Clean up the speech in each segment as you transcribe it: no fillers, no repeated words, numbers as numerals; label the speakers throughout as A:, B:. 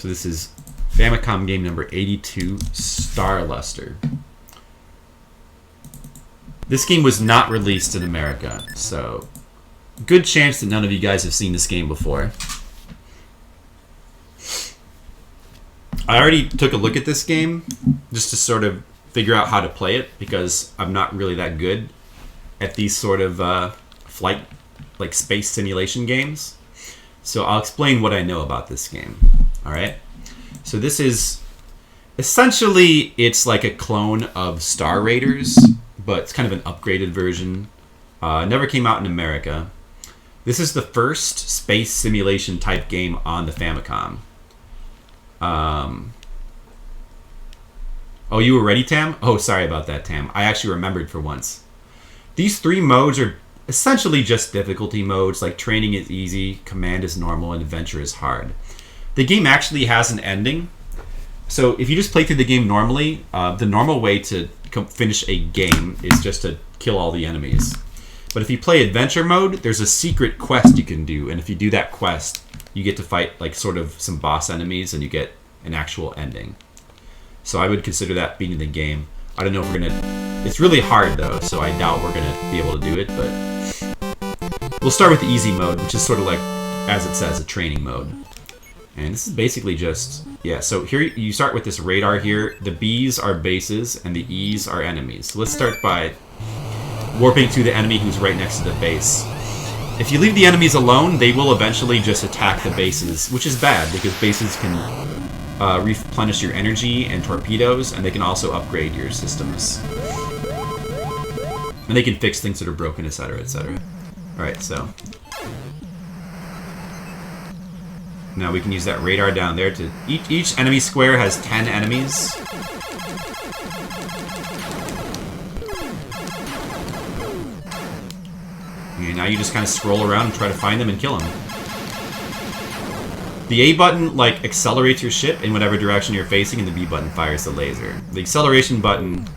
A: So this is Famicom game number 82, Star Luster. This game was not released in America, so good chance that none of you guys have seen this game before. I already took a look at this game just to sort of figure out how to play it, because I'm not really that good at these sort of flight, like space simulation games. So I'll explain what I know about this game. All right. So this is essentially, it's like a clone of Star Raiders, but it's kind of an upgraded version. Never came out in America. This is the first space simulation type game on the Famicom. Oh, you were ready, Tam? Oh, sorry about that, Tam. I actually remembered for once. These 3 modes are essentially just difficulty modes, like training is easy, command is normal, and adventure is hard. The game actually has an ending. So if you just play through the game normally, the normal way to finish a game is just to kill all the enemies. But if you play adventure mode, there's a secret quest you can do, and if you do that quest, you get to fight like sort of some boss enemies, and you get an actual ending. So I would consider that being the game. I don't know if we're gonna... It's really hard though, so I doubt we're gonna be able to do it, but... We'll start with the easy mode, which is sort of like, as it says, a training mode. And this is basically just... Yeah, so here you start with this radar here. The B's are bases, and the E's are enemies. So let's start by warping to the enemy who's right next to the base. If you leave the enemies alone, they will eventually just attack the bases, which is bad, because bases can replenish your energy and torpedoes, and they can also upgrade your systems. And they can fix things that are broken, etc., etc. Alright, so... Now we can use that radar down there to... Each enemy square has 10 enemies. Okay, now you just kind of scroll around and try to find them and kill them. The A button, like, accelerates your ship in whatever direction you're facing, and the B button fires the laser. The acceleration button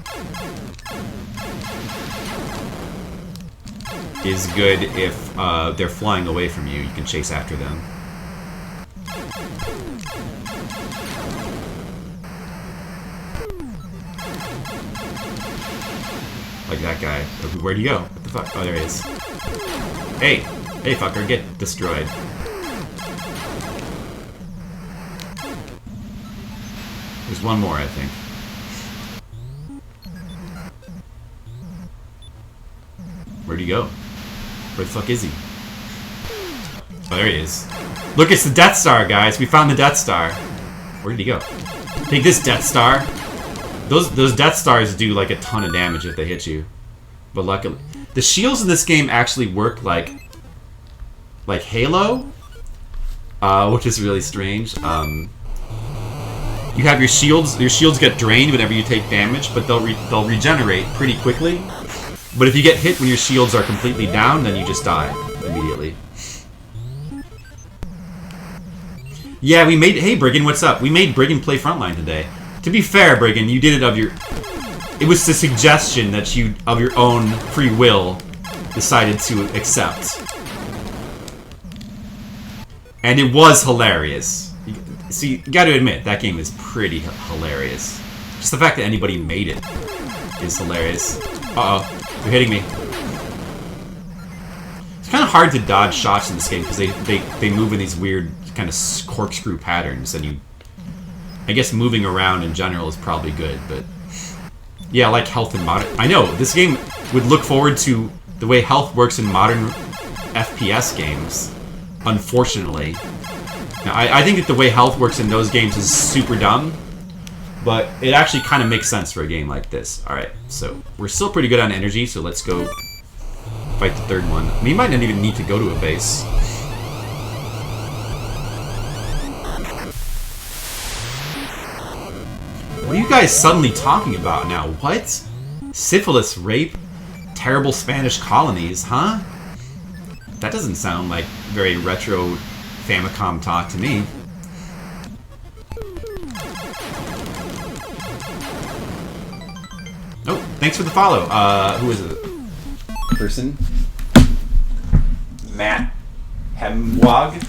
A: is good if they're flying away from you. You can chase after them. Like that guy. Where'd he go? What the fuck? Oh, there he is. Hey! Hey, fucker, get destroyed. There's one more, I think. Where'd he go? Where the fuck is he? Oh, there he is. Look, it's the Death Star, guys. We found the Death Star. Where did he go? Take this, Death Star. Those Death Stars do like a ton of damage if they hit you. But luckily, the shields in this game actually work like Halo, which is really strange. You have your shields. Your shields get drained whenever you take damage, but they'll regenerate pretty quickly. But if you get hit when your shields are completely down, then you just die immediately. Yeah, we made... Hey, Brigand, what's up? We made Brigand play Frontline today. To be fair, Brigand, you did it of your... It was the suggestion that you, of your own free will, decided to accept. And it was hilarious. See, you gotta admit, that game is pretty hilarious. Just the fact that anybody made it is hilarious. Uh-oh, you're hitting me. It's kind of hard to dodge shots in this game because they move in these weird kind of corkscrew patterns, and you... I guess moving around in general is probably good, but... Yeah, I like health in modern... I know, this game would look forward to the way health works in modern FPS games, unfortunately. Now, I think that the way health works in those games is super dumb, but it actually kind of makes sense for a game like this. Alright, so we're still pretty good on energy, so let's go fight the third one. We might not even need to go to a base. What are you guys suddenly talking about now? What? Syphilis, rape, terrible Spanish colonies, huh? That doesn't sound like very retro Famicom talk to me. Oh, thanks for the follow. Who is it? Person? Matt Hemwag?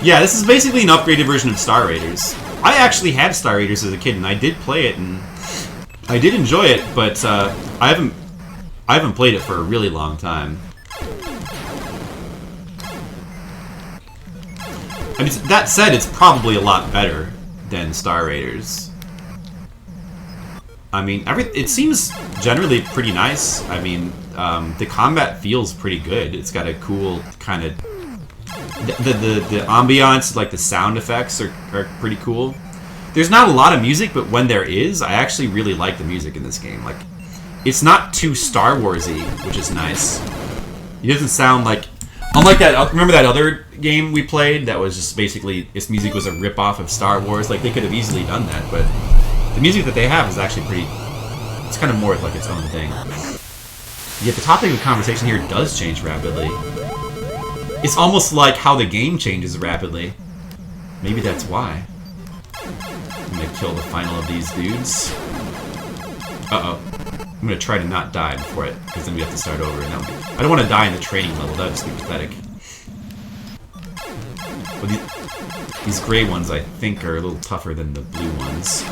A: Yeah, this is basically an upgraded version of Star Raiders. I actually had Star Raiders as a kid, and I did play it, and I did enjoy it, but I haven't played it for a really long time. I mean, that said, it's probably a lot better than Star Raiders. I mean, it seems generally pretty nice. I mean, the combat feels pretty good. It's got a cool kind of... The ambiance, like the sound effects are pretty cool. There's not a lot of music, but when there is, I actually really like the music in this game. Like, it's not too Star Wars-y, which is nice. It doesn't sound like... Unlike that, remember that other game we played that was just basically, its music was a rip-off of Star Wars? Like, they could have easily done that, but the music that they have is actually pretty... It's kind of more like its own thing. Yet the topic of conversation here does change rapidly. It's almost like how the game changes rapidly. Maybe that's why. I'm gonna kill the final of these dudes. Uh-oh. I'm gonna try to not die before it, because then we have to start over. And I don't want to die in the training level. That would just be pathetic. But these gray ones, I think, are a little tougher than the blue ones.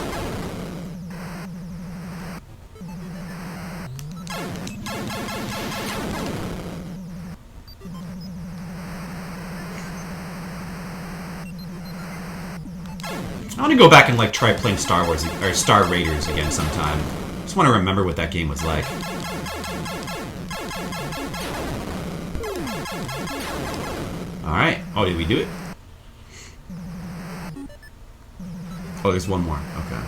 A: I want to go back and like try playing Star Wars or Star Raiders again sometime. Just want to remember what that game was like. Alright. Oh, did we do it? Oh, there's one more. Okay.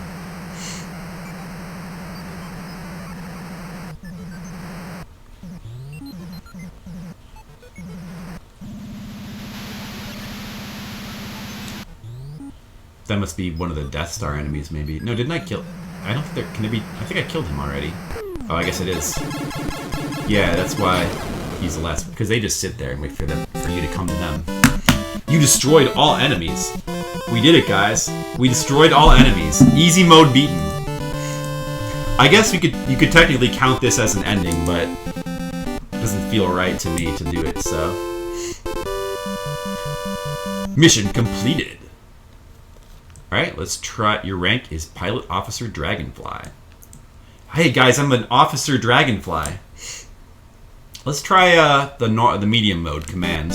A: That must be one of the Death Star enemies, maybe. No, didn't I kill... I don't think there... Can it be... I think I killed him already. Oh, I guess it is. Yeah, that's why he's the last... Because they just sit there and wait for you to come to them. You destroyed all enemies. We did it, guys. We destroyed all enemies. Easy mode beaten. I guess you could technically count this as an ending, but it doesn't feel right to me to do it, so... Mission completed. Alright, let's try... Your rank is Pilot Officer Dragonfly. Hey guys, I'm an Officer Dragonfly. Let's try the medium mode command.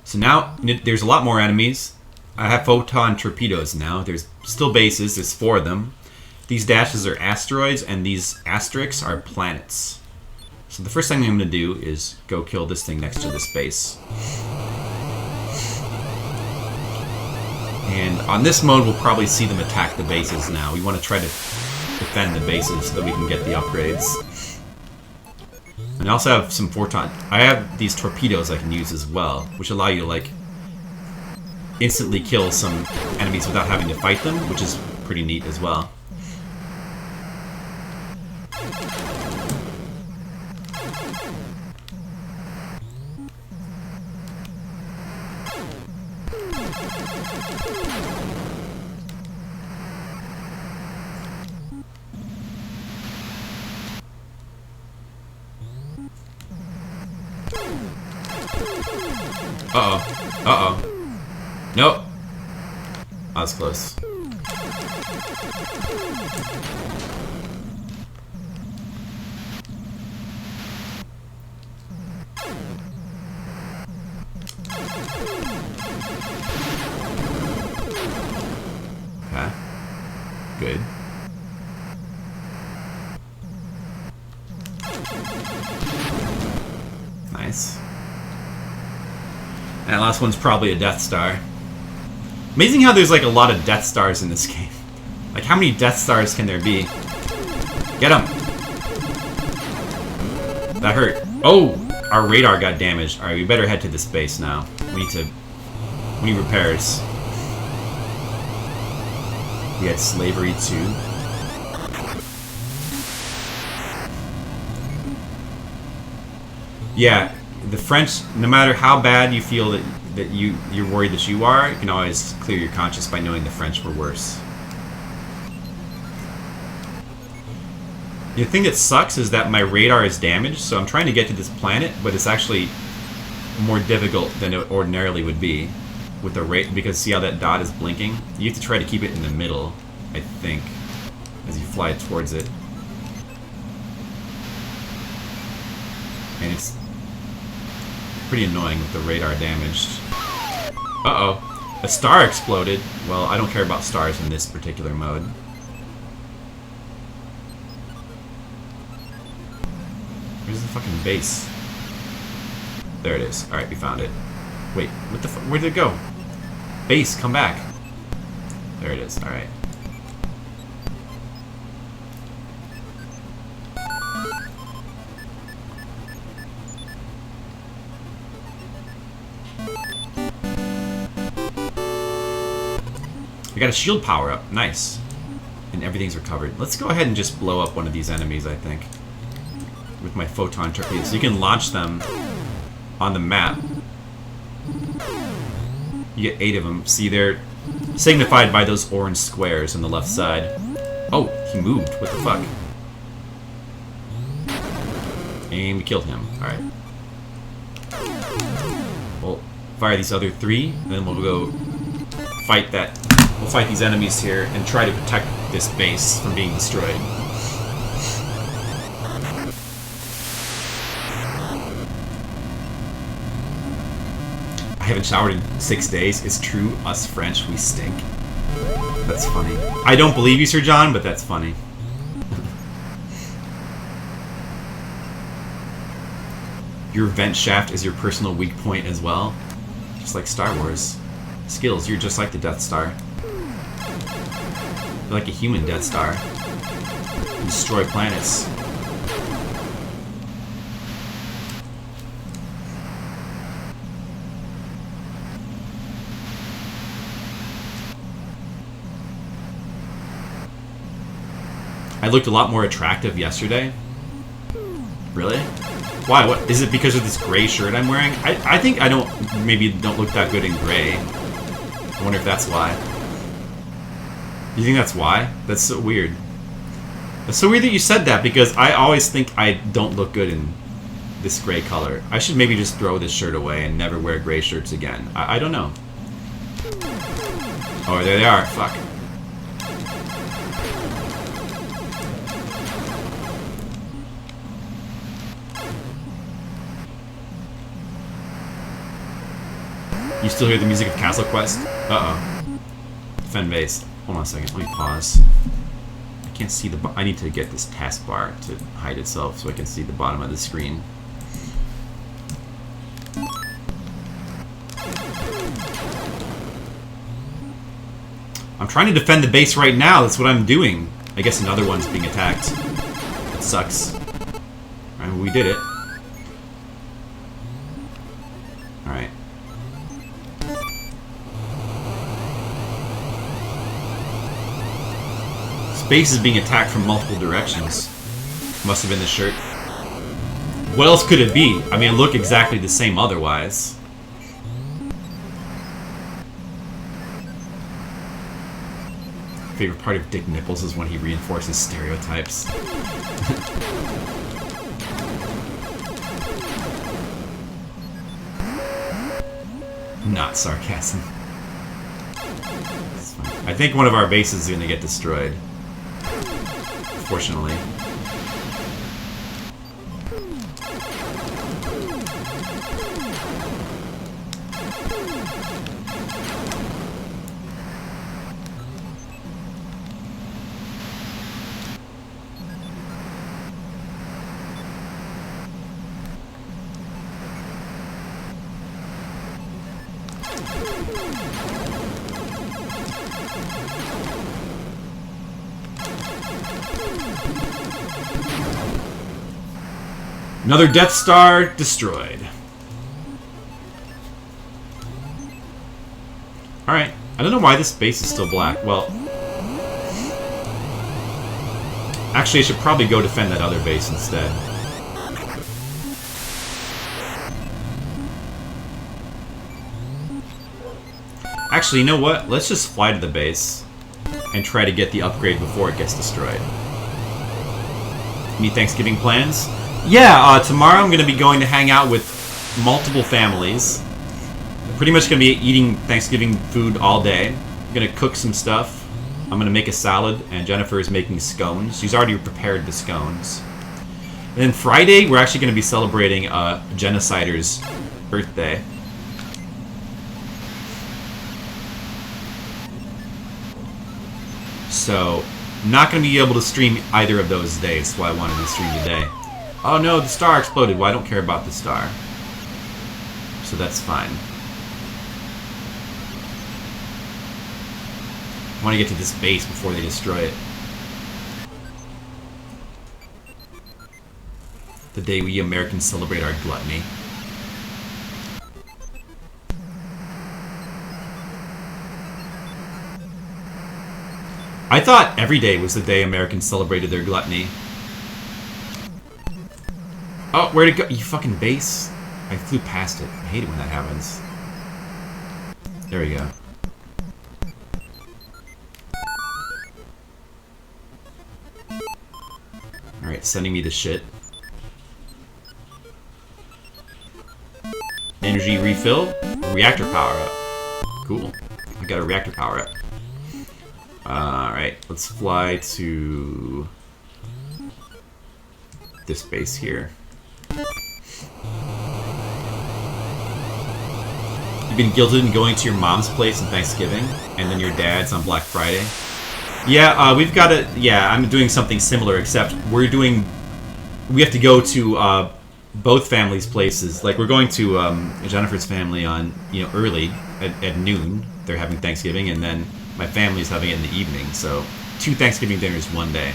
A: So now, there's a lot more enemies. I have photon torpedoes now. There's still bases. There's 4 of them. These dashes are asteroids, and these asterisks are planets. So the first thing I'm going to do is go kill this thing next to this base. And on this mode, we'll probably see them attack the bases now. We want to try to defend the bases so that we can get the upgrades. And I also have some photon... I have these torpedoes I can use as well, which allow you to, like, instantly kill some enemies without having to fight them, which is pretty neat as well. Uh-oh. Uh-oh. Nope. I was close. Okay. Good. Nice. And that last one's probably a Death Star. Amazing how there's like a lot of Death Stars in this game. Like how many Death Stars can there be? Get him! That hurt. Oh! Our radar got damaged. Alright, we better head to this base now. We need repairs. We had slavery too. Yeah, the French, no matter how bad you feel that you're worried that you are, you can always clear your conscience by knowing the French were worse. The thing that sucks is that my radar is damaged, so I'm trying to get to this planet, but it's actually more difficult than it ordinarily would be with the rate, because see how that dot is blinking? You have to try to keep it in the middle, I think, as you fly towards it. And it's pretty annoying with the radar damaged. Uh-oh. A star exploded. Well, I don't care about stars in this particular mode. Where's the fucking base? There it is. Alright, we found it. Wait, what the fuck? Where did it go? Base, come back. There it is. Alright. We got a shield power up. Nice. And everything's recovered. Let's go ahead and just blow up one of these enemies, I think. With my photon torpedoes. So you can launch them on the map. You get 8 of them. See, they're signified by those orange squares on the left side. Oh, he moved. What the fuck? And we killed him. Alright. We'll fire these other 3, and then we'll go fight that. We'll fight these enemies here and try to protect this base from being destroyed. I haven't showered in 6 days. It's true, us French, we stink. That's funny. I don't believe you, Sir John, but that's funny. Your vent shaft is your personal weak point as well. Just like Star Wars. Skills, you're just like the Death Star. You're like a human Death Star. You destroy planets. I looked a lot more attractive yesterday. Really? Why? What? Is it because of this gray shirt I'm wearing? I think I don't look that good in gray. I wonder if that's why. You think that's why? That's so weird. It's so weird that you said that, because I always think I don't look good in this gray color. I should maybe just throw this shirt away and never wear gray shirts again. I don't know. Oh, there they are. Fuck. You still hear the music of Castle Quest? Uh-oh. Defend base. Hold on a second. Let me pause. I can't see the... I need to get this taskbar to hide itself so I can see the bottom of the screen. I'm trying to defend the base right now. That's what I'm doing. I guess another one's being attacked. It sucks. Alright, we did it. Alright. Base is being attacked from multiple directions. Must have been the shirt. What else could it be? I mean, it looked exactly the same otherwise. Favorite part of Dick Nipples is when he reinforces stereotypes. Not sarcasm. I think one of our bases is going to get destroyed. Fortunately. Another Death Star destroyed. Alright. I don't know why this base is still black. Well... Actually, I should probably go defend that other base instead. Actually, you know what? Let's just fly to the base and try to get the upgrade before it gets destroyed. Any Thanksgiving plans? Yeah, tomorrow I'm going to be going to hang out with multiple families. I'm pretty much going to be eating Thanksgiving food all day. I'm going to cook some stuff. I'm going to make a salad, and Jennifer is making scones. She's already prepared the scones. And then Friday, we're actually going to be celebrating a genocider's birthday. So, I'm not going to be able to stream either of those days, so I wanted to stream today. Oh no, the star exploded. Well, I don't care about the star. So that's fine. I want to get to this base before they destroy it. The day we Americans celebrate our gluttony. I thought every day was the day Americans celebrated their gluttony. Oh, where'd it go? You fucking base. I flew past it. I hate it when that happens. There we go. Alright, sending me the shit. Energy refill. Reactor power up. Cool. I got a reactor power up. Alright, let's fly to this base here. You've been guilted into going to your mom's place on Thanksgiving, and then your dad's on Black Friday. Yeah, we've got a... Yeah, I'm doing something similar, except we're doing... We have to go to both families' places. Like, we're going to Jennifer's family on, early, at noon. They're having Thanksgiving, and then my family's having it in the evening. So, 2 Thanksgiving dinners one day.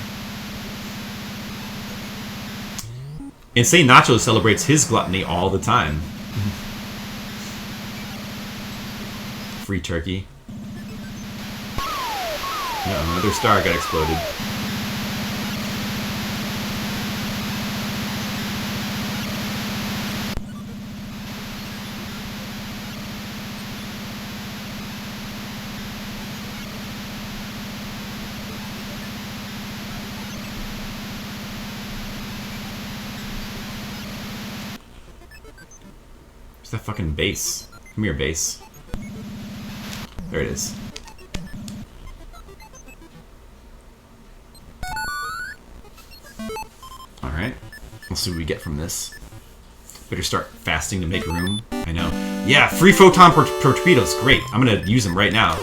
A: Insane Nacho celebrates his gluttony all the time. Free turkey. No, another star got exploded. Where's that fucking base? Come here, base. There it is. Alright. Let's see what we get from this. Better start fasting to make room. I know. Yeah, free photon torpedoes. Great. I'm gonna use them right now.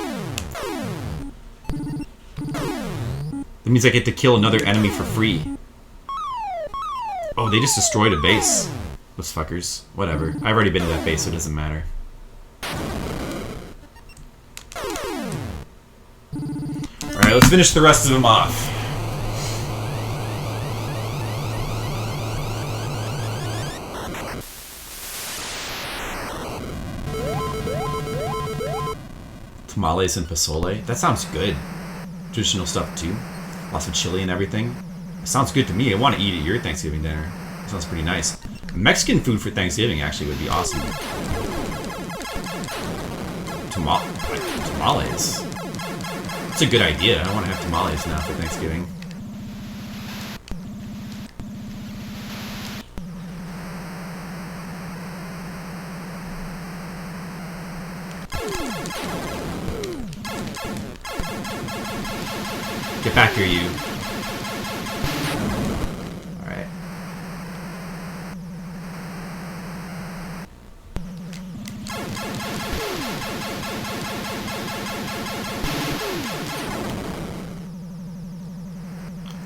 A: That means I get to kill another enemy for free. Oh, they just destroyed a base. Those fuckers. Whatever. I've already been to that base, so it doesn't matter. Alright, let's finish the rest of them off. Tamales and pozole? That sounds good. Traditional stuff, too. Lots of chili and everything. It sounds good to me. I want to eat at your Thanksgiving dinner. It sounds pretty nice. Mexican food for Thanksgiving, actually, would be awesome. Tamales? That's a good idea. I want to have tamales now for Thanksgiving. Get back here, you. Alright.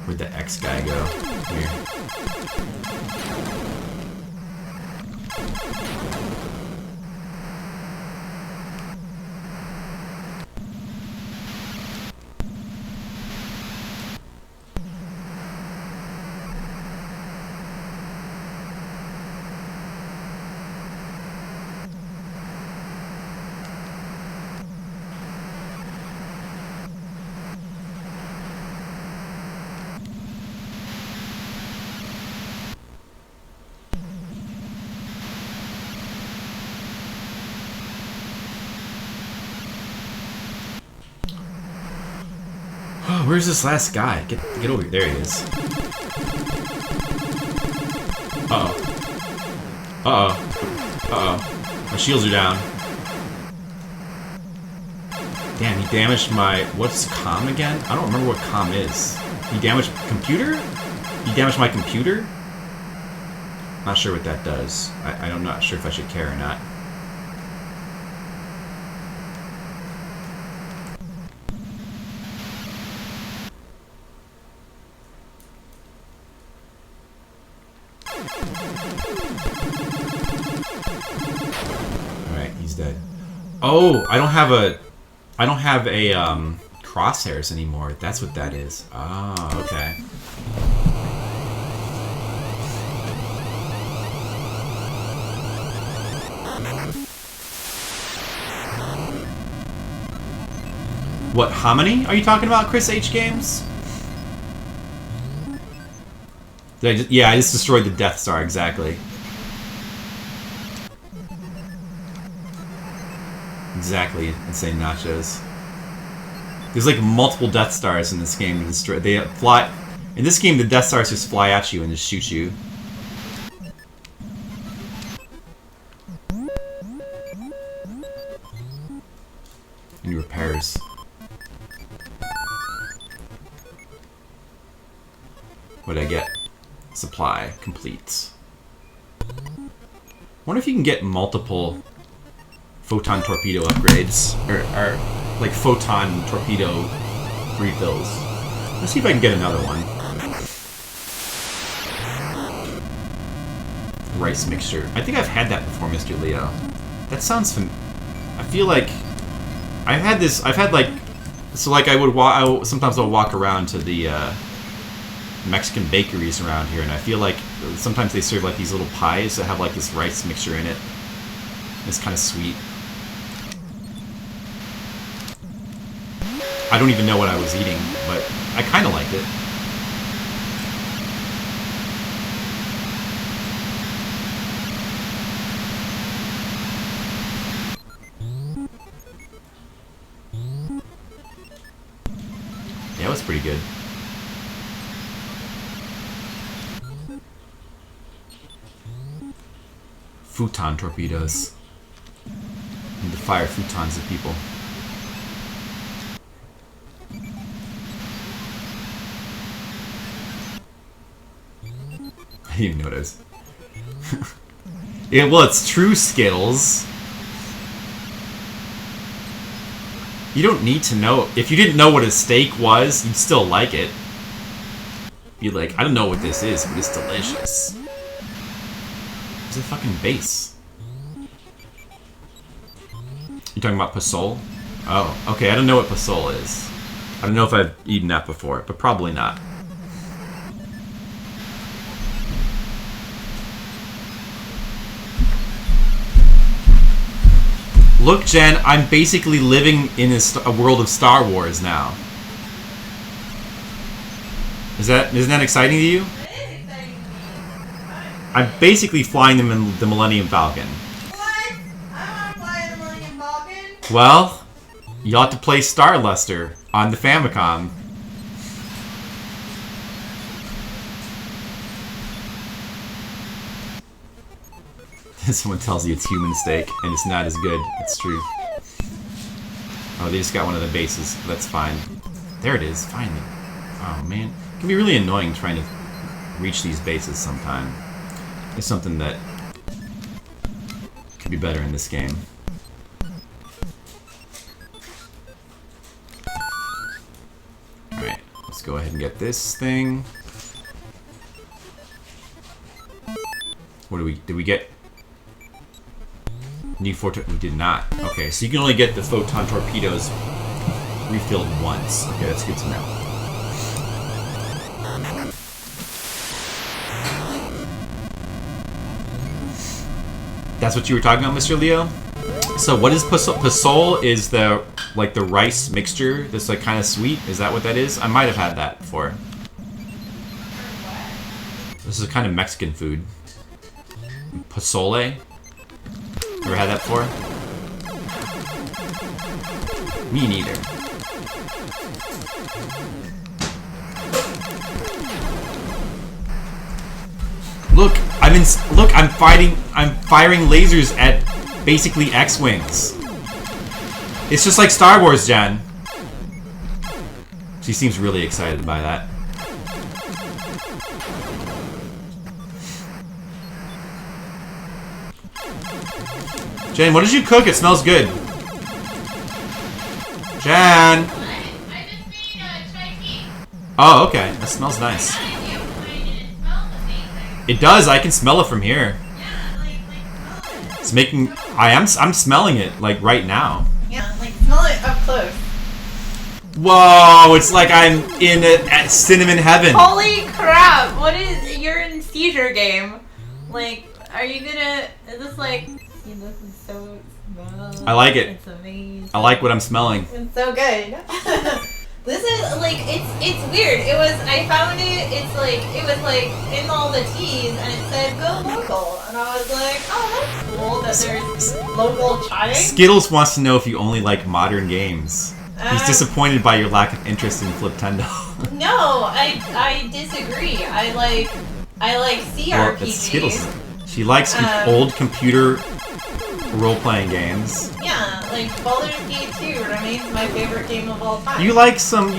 A: Where'd the X guy go? Here. Oh, where's this last guy? Get over here. There he is. Uh-oh. Uh-oh. Uh-oh. My shields are down. Damn, he damaged my... What's comm again? I don't remember what comm is. He damaged computer? He damaged my computer? Not sure what that does. I'm not sure if I should care or not. Alright, he's dead. Oh, I don't have a crosshairs anymore. That's what that is. Oh, okay. What, how many are you talking about, Chris H Games? Yeah, I just destroyed the Death Star, exactly. Exactly, Insane Nachos. There's like multiple Death Stars in this game to destroy. They fly. In this game, the Death Stars just fly at you and just shoot you. Any repairs? What'd I get? Supply complete. Wonder if you can get multiple photon torpedo upgrades, or like photon torpedo refills. Let's see if I can get another one. Rice mixture. I think I've had that before, Mr. Leo. That sounds I feel like I've had this. I've had like so like sometimes I'll walk around to the Mexican bakeries around here, and I feel like sometimes they serve like these little pies that have like this rice mixture in it. It's kind of sweet. I don't even know what I was eating, but I kind of liked it. Yeah, it was pretty good. Futon torpedoes. Need to fire futons at people. I didn't even notice. Yeah, well, it's true skills. You don't need to know. If you didn't know what a steak was, you'd still like it. Be like, I don't know what this is, but it's delicious. It's a fucking base. You talking about pasol? Oh, okay, I don't know what pasol is. I don't know if I've eaten that before, but probably not. Look, Jen, I'm basically living in a world of Star Wars now. Isn't that exciting to you? I'm basically flying the Millennium Falcon.
B: What? I want to fly the Millennium Falcon.
A: Well, you'll have to play Star Luster on the Famicom. Someone tells you it's human steak, and it's not as good. It's true. Oh, they just got one of the bases. That's fine. There it is, finally. Oh, man. It can be really annoying trying to reach these bases sometime. It's something that could be better in this game. Alright, let's go ahead and get this thing. What did we get? Need photon. We did not. Okay, so you can only get the photon torpedoes refilled once. Okay, that's good to know. That's what you were talking about, Mr. Leo? So what is pasol? Pasol is the rice mixture that's like kind of sweet. Is that what that is? I might have had that before. This is kind of Mexican food. Pozole? Ever had that before? Me neither. Look, I'm firing lasers at basically X-Wings. It's just like Star Wars, Jen. She seems really excited by that. Jen, what did you cook? It smells good. Jen!
B: I just made chai tea.
A: Oh, okay. That smells nice. It does. I can smell it from here.
B: Yeah, smell it.
A: It's making. I'm smelling it like right now.
B: Yeah, smell it up close.
A: Whoa! It's like I'm in at cinnamon heaven.
B: Holy crap! What is? You're in seizure game. Are you gonna? Is this this is so.
A: I like it.
B: It's amazing.
A: I like what I'm smelling.
B: It's so good. This is it's weird. I found it. It was in all the teas, and it said go local, and I was like, oh, that's cool that there's local chai.
A: Skittles wants to know if you only like modern games. He's disappointed by your lack of interest in Fliptendo.
B: No, I disagree. I like CRPGs.
A: Well, that's Skittles. She likes old computer role-playing games.
B: Yeah, Baldur's Gate 2 remains my favorite game of all time.
A: You like some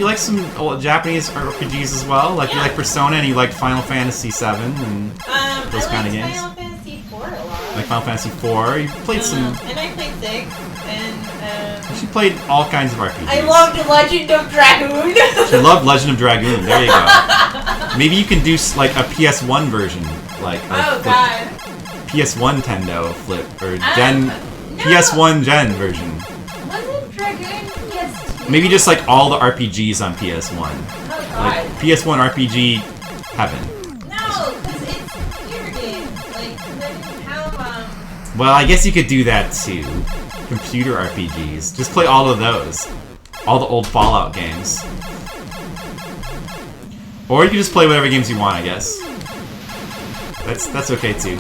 A: old Japanese RPGs as well? You like Persona and you like Final Fantasy 7 and those kind of games?
B: Final Fantasy 4 a lot.
A: Like Final Fantasy 4? You played some...
B: And I played 6, and...
A: She played all kinds of RPGs.
B: I loved Legend of Dragoon!
A: She loved Legend of Dragoon, there you go. Maybe you can do a PS1 version,
B: oh god.
A: PS1 Tendo Flip, or
B: No.
A: PS1 Gen version.
B: Wasn't Dragoon PS2?
A: Maybe just all the RPGs on PS1.
B: Oh god.
A: PS1 RPG heaven.
B: No, because it's computer games. They didn't have,
A: Well, I guess you could do that too. Computer RPGs. Just play all of those. All the old Fallout games. Or you can just play whatever games you want, I guess. That's okay too.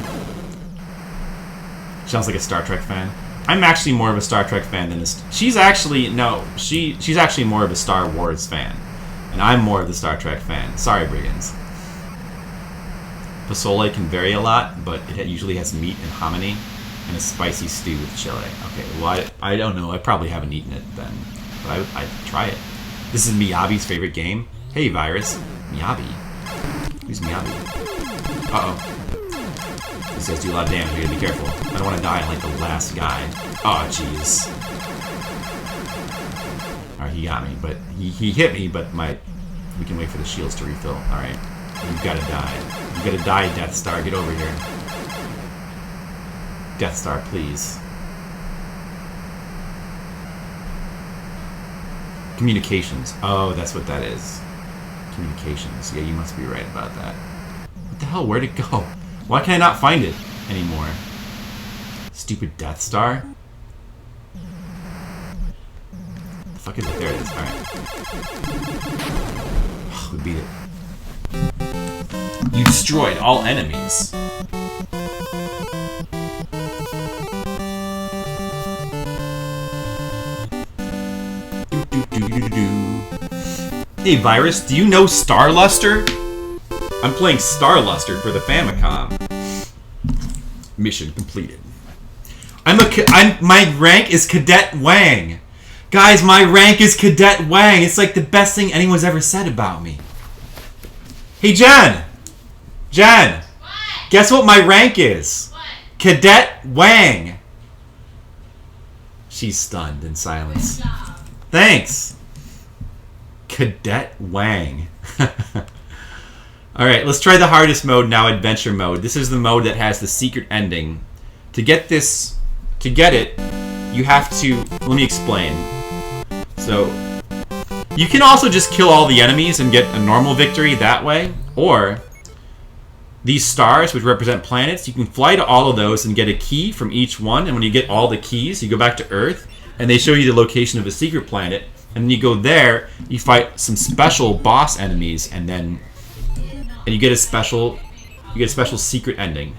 A: Sounds like a Star Trek fan. I'm actually more of a Star Trek fan than this. She's actually more of a Star Wars fan, and I'm more of the Star Trek fan. Sorry, Brigands. Pozole can vary a lot, but it usually has meat and hominy and a spicy stew with chili. Okay, well I don't know. I probably haven't eaten it then, but I'd try it. This is Miyabi's favorite game. Hey, Virus. Miyabi. Who's Miyabi? Uh-oh. He says do a lot of damage, you gotta be careful. I don't want to die like the last guy. Oh, jeez. Alright, he got me, but he hit me, but we can wait for the shields to refill. Alright. You've gotta die. You gotta die, Death Star. Get over here. Death Star, please. Communications. Oh, that's what that is. Communications. Yeah, you must be right about that. What the hell? Where'd it go? Why can I not find it anymore? Stupid Death Star? The fuck is it? There it is. Alright. Oh, we beat it. You destroyed all enemies. Hey, Virus, do you know Star Luster? I'm playing Star Luster for the Famicom. Mission completed. My rank is Cadet Wang. Guys, my rank is Cadet Wang. It's like the best thing anyone's ever said about me. Hey, Jen. Jen.
B: What?
A: Guess what my rank is?
B: What?
A: Cadet Wang. She's stunned in silence.
B: Good job.
A: Thanks. Cadet Wang. Alright, let's try the hardest mode now, Adventure Mode. This is the mode that has the secret ending. To get it, you have to... Let me explain. So, you can also just kill all the enemies and get a normal victory that way. Or, these stars, which represent planets, you can fly to all of those and get a key from each one. And when you get all the keys, you go back to Earth, and they show you the location of a secret planet. And then you go there, you fight some special boss enemies, and then... And you get a special secret ending.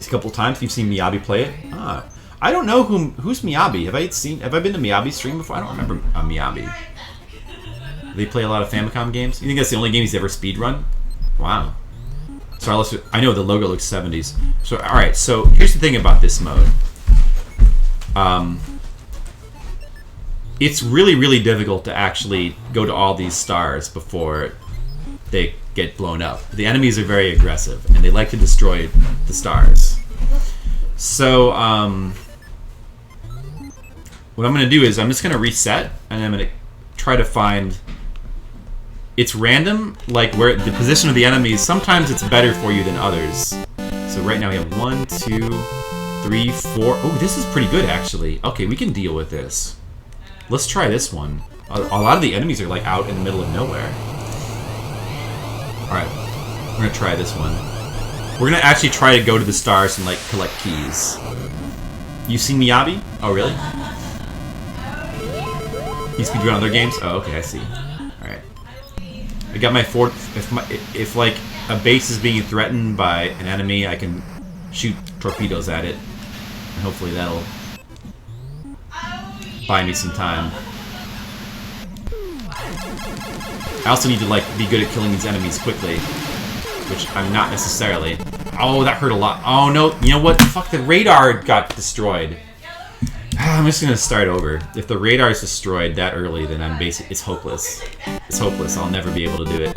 A: A couple times you've seen Miyabi play it. Ah, I don't know who's Miyabi. Have I been to Miyabi's stream before? I don't remember Miyabi. They play a lot of Famicom games. You think that's the only game he's ever speedrun? Wow. So I know the logo looks 70s. So all right. So here's the thing about this mode. It's really, really difficult to actually go to all these stars before they get blown up. The enemies are very aggressive, and they like to destroy the stars. So, what I'm going to do is I'm just going to reset, and I'm going to try to find... It's random, like where the position of the enemies. Sometimes it's better for you than others. So right now we have 1, 2, 3, 4... Oh, this is pretty good, actually. Okay, we can deal with this. Let's try this one. A lot of the enemies are like out in the middle of nowhere. Alright, we're gonna try this one. We're gonna actually try to go to the stars and like collect keys. You seen Miyabi? Oh really? You speedrun other games? Oh okay, I see. Alright. I got my fourth. If like a base is being threatened by an enemy, I can shoot torpedoes at it. And hopefully that'll buy me some time. I also need to like be good at killing these enemies quickly, which I'm not necessarily. Oh, that hurt a lot. Oh no, you know what? Fuck, the radar got destroyed. I'm just gonna start over. If the radar is destroyed that early, then I'm basically it's hopeless. It's hopeless. I'll never be able to do it.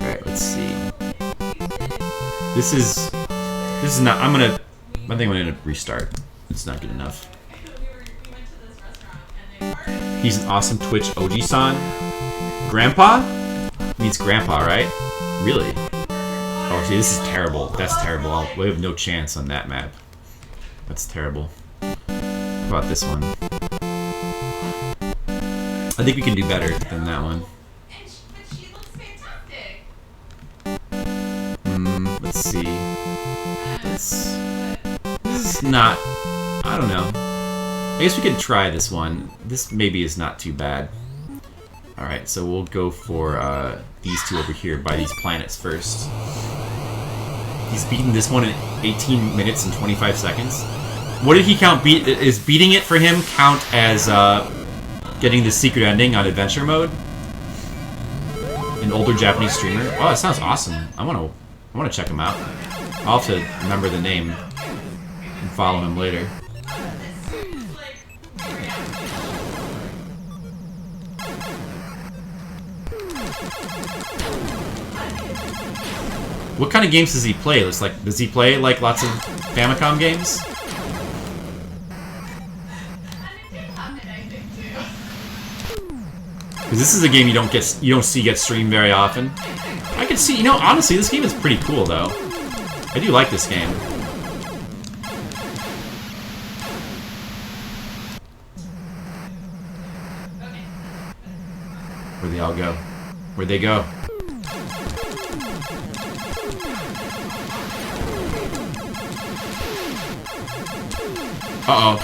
A: All right, let's see. This is not. I think I'm gonna restart. It's not good enough. He's an awesome Twitch OG-san. Grandpa? Means Grandpa, right? Really? Oh, see, this is terrible. That's terrible. We have no chance on that map. That's terrible. How about this one? I think we can do better than that one. Let's see. This is not... I don't know. I guess we could try this one. This maybe is not too bad. Alright, so we'll go for these two over here by these planets first. He's beaten this one in 18 minutes and 25 seconds. What did he count? Is beating it for him count as getting the secret ending on adventure mode? An older Japanese streamer? Oh, that sounds awesome. I wanna check him out. I'll have to remember the name and follow him later. What kind of games does he play? Does he play like lots of Famicom games? Because this is a game you don't see get streamed very often. I can see, honestly, this game is pretty cool though. I do like this game. Where'd they all go? Where'd they go? Uh-oh.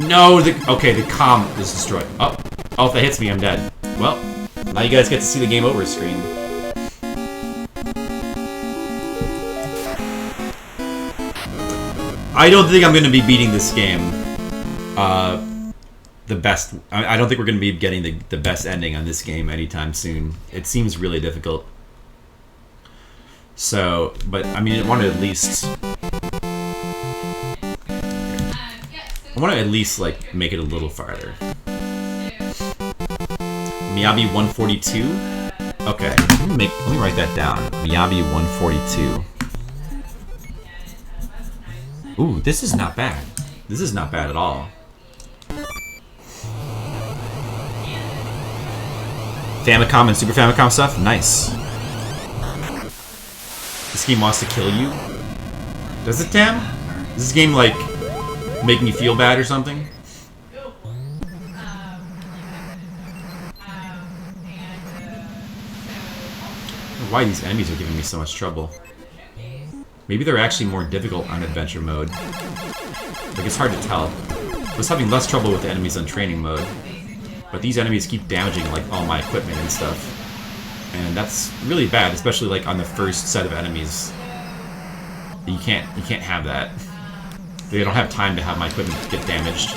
A: No, the comm is destroyed. Oh, if that hits me, I'm dead. Well, now you guys get to see the game over screen. I don't think I'm going to be beating this game the best. I don't think we're going to be getting the best ending on this game anytime soon. It seems really difficult. So, but I mean, I want to at least like make it a little farther. Miyabi 142. Okay, let me write that down. Miyabi 142. Ooh, this is not bad. This is not bad at all. Famicom and Super Famicom stuff? Nice. This game wants to kill you? Does it, Tam? Is this game, like, making you feel bad or something? Why these enemies are giving me so much trouble. Maybe they're actually more difficult on adventure mode. Like, it's hard to tell. I was having less trouble with the enemies on training mode. But these enemies keep damaging, like, all my equipment and stuff. And that's really bad, especially, like, on the first set of enemies. You can't have that. They don't have time to have my equipment get damaged.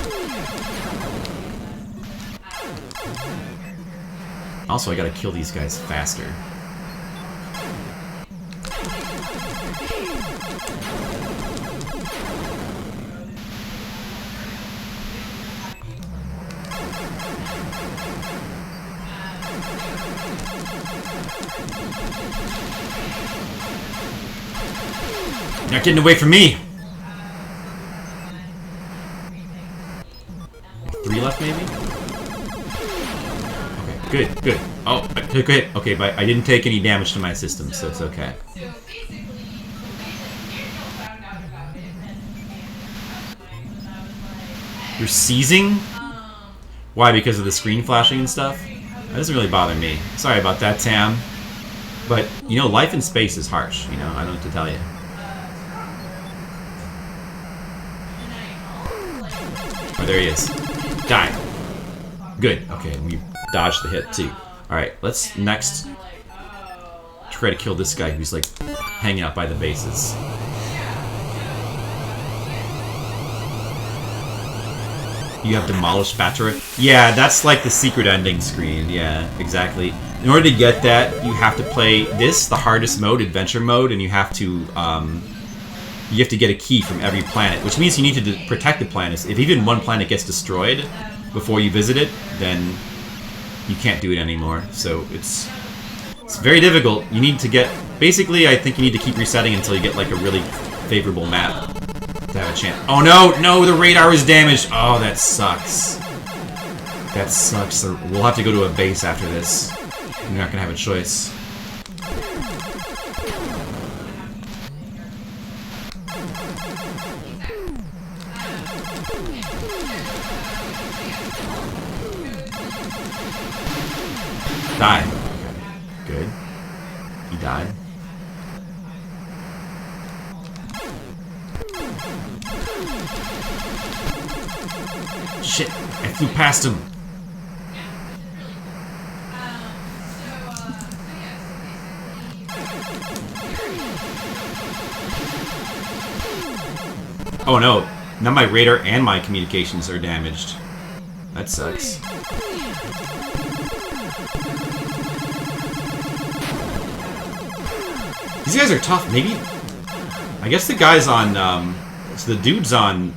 A: Also, I gotta kill these guys faster. You're not getting away from me! 3 left, maybe? Okay, good, good. Oh, I took a hit. Okay, but I didn't take any damage to my system, so it's okay. You're seizing? Why, because of the screen flashing and stuff? That doesn't really bother me. Sorry about that, Tam. But, you know, life in space is harsh, you know? I don't have to tell you. Oh, there he is. Die. Good. Okay, we dodged the hit, too. Alright, let's next try to kill this guy who's, like, hanging out by the bases. You have demolished Batra? Yeah, that's like the secret ending screen. Yeah, exactly. In order to get that, you have to play this, the hardest mode, adventure mode, and you have to get a key from every planet, which means you need to protect the planets. If even one planet gets destroyed before you visit it, then you can't do it anymore. So it's very difficult. You need to get... Basically, I think you need to keep resetting until you get like a really favorable map to have a chance. Oh no! No, the radar is damaged! Oh, that sucks. That sucks. So we'll have to go to a base after this. We're not gonna have a choice. Die. Good. He died. Shit, I flew past him. Oh no, now my radar and my communications are damaged. That sucks. These guys are tough. Maybe... I guess the guys on... so the dudes on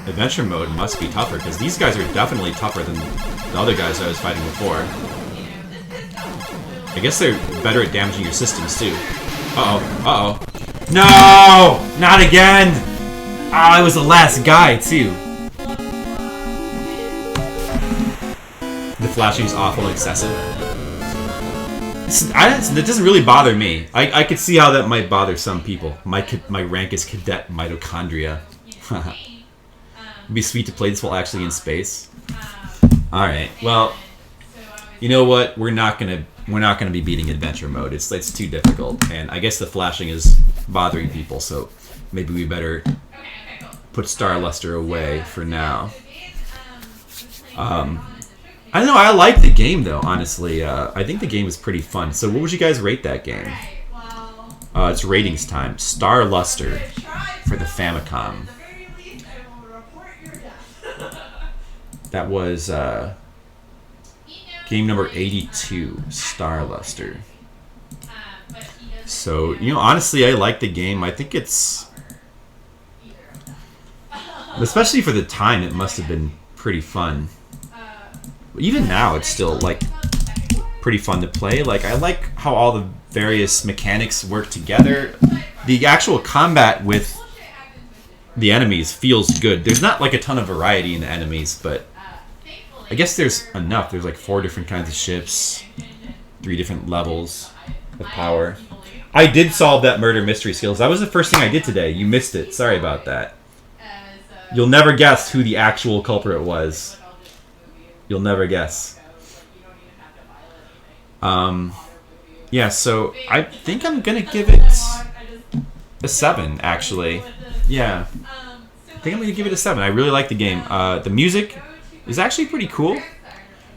A: adventure mode must be tougher, because these guys are definitely tougher than the other guys I was fighting before. I guess they're better at damaging your systems, too. Uh-oh. Uh-oh. No! Not again! Ah, I was the last guy, too. The flashing's awful and excessive. That doesn't really bother me. I could see how that might bother some people. My rank is Cadet Mitochondria. It'd be sweet to play this while actually in space. Alright, well, you know what? We're not gonna be beating adventure mode. It's too difficult, and I guess the flashing is bothering people, so maybe we better put Star Luster away for now. I don't know, I like the game though, honestly. I think the game is pretty fun. So what would you guys rate that game? It's ratings time. Star Luster for the Famicom. That was game number 82, Star Luster. So, you know, honestly, I like the game. I think it's... Especially for the time, it must have been pretty fun. Even now, it's still, like, pretty fun to play. Like, I like how all the various mechanics work together. The actual combat with the enemies feels good. There's not, like, a ton of variety in the enemies, but I guess there's enough. There's, like, 4 different kinds of ships, 3 different levels of power. I did solve that murder mystery skills. That was the first thing I did today. You missed it. Sorry about that. You'll never guess who the actual culprit was. You'll never guess. Yeah, so I think I'm gonna give it a 7, actually. Yeah. I think I'm gonna give it a 7. I really like the game. The music is actually pretty cool.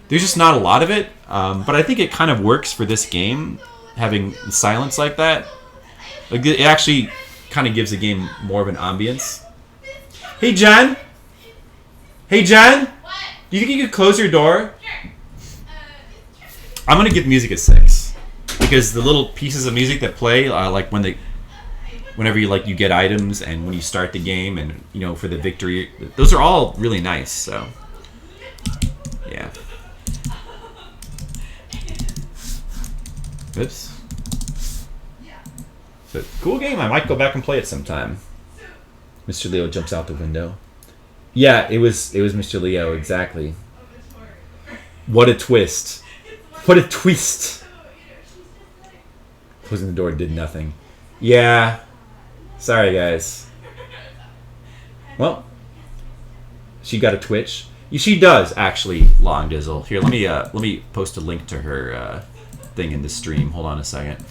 A: There's just not a lot of it, but I think it kind of works for this game, having silence like that. Like, it actually kind of gives the game more of an ambience. Hey, Jen? Hey, Jen? Do you think you could close your door? I'm gonna give music a 6 because the little pieces of music that play, like whenever you get items and when you start the game and for the victory, those are all really nice. So yeah. Oops. So cool game. I might go back and play it sometime. Mr. Leo jumps out the window. Yeah, it was Mr. Leo, exactly. What a twist. What a twist. Closing the door did nothing. Yeah. Sorry, guys. Well, she got a twitch. She does, actually, Long Dizzle. Here, let me post a link to her thing in the stream. Hold on a second.